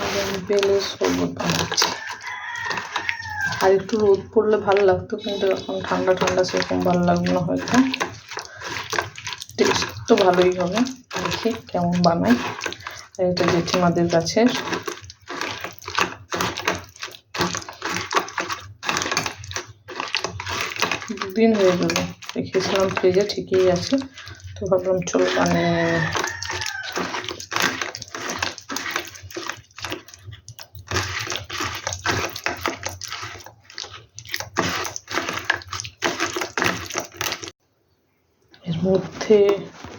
আজ আমি বেলের শরবত বানাচ্ছি। আর একটু রোদ পড়লে ভালো লাগতো, কিন্তু এখন ঠান্ডা ঠান্ডা সেরকম ভালো লাগবে না হয়তো। টেস্ট তো ভালোই হবে, দেখি কেমন বানাই। আর এটা জেঠিমাদের গাছের। দুদিন হয়ে গেল রেখেছিলাম ফ্রিজে, ঠিকই আছে, তো ভাবলাম চলো বানিয়ে নিই। এর মধ্যে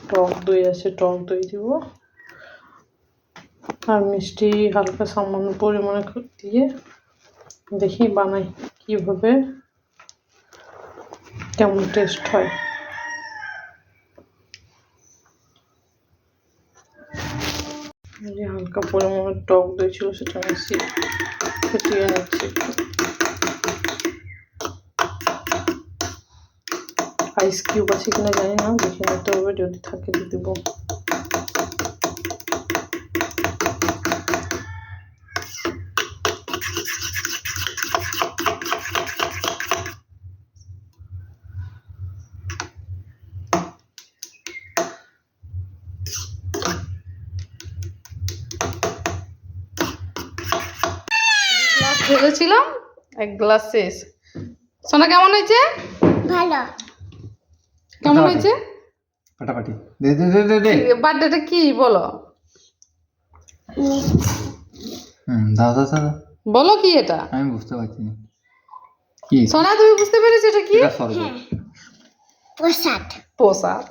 টক দই আছে, টক দই দিব, আর মিষ্টি হালকা সামান্য পরিমাণে দিয়ে দেখি বানাই কিভাবে, কেমন টেস্ট হয়। যে হালকা পরিমাণে টক দই ছিল সেটা মিশিয়ে ফুটিয়ে নিচ্ছি। আইস কিউব আছে কিনা জানি না, দেখে নিতে হবে, যদি থাকে দিয়ে দিব। গ্লাস ভেবেছিলাম, 1 গ্লাস শেষ। সোনা কেমন হয়েছে? ভালো। কেমন হয়েছে? ফাটাফাটি। দে দে দে দে দে। বার্থডেটা কি বলো? দাও দাও দাও। বলো কি এটা? আমি বুঝতে পারছি না কি। সোনা তুমি বুঝতে পেরেছো এটা কি? এটা শরবত। প্রসাদ। প্রসাদ।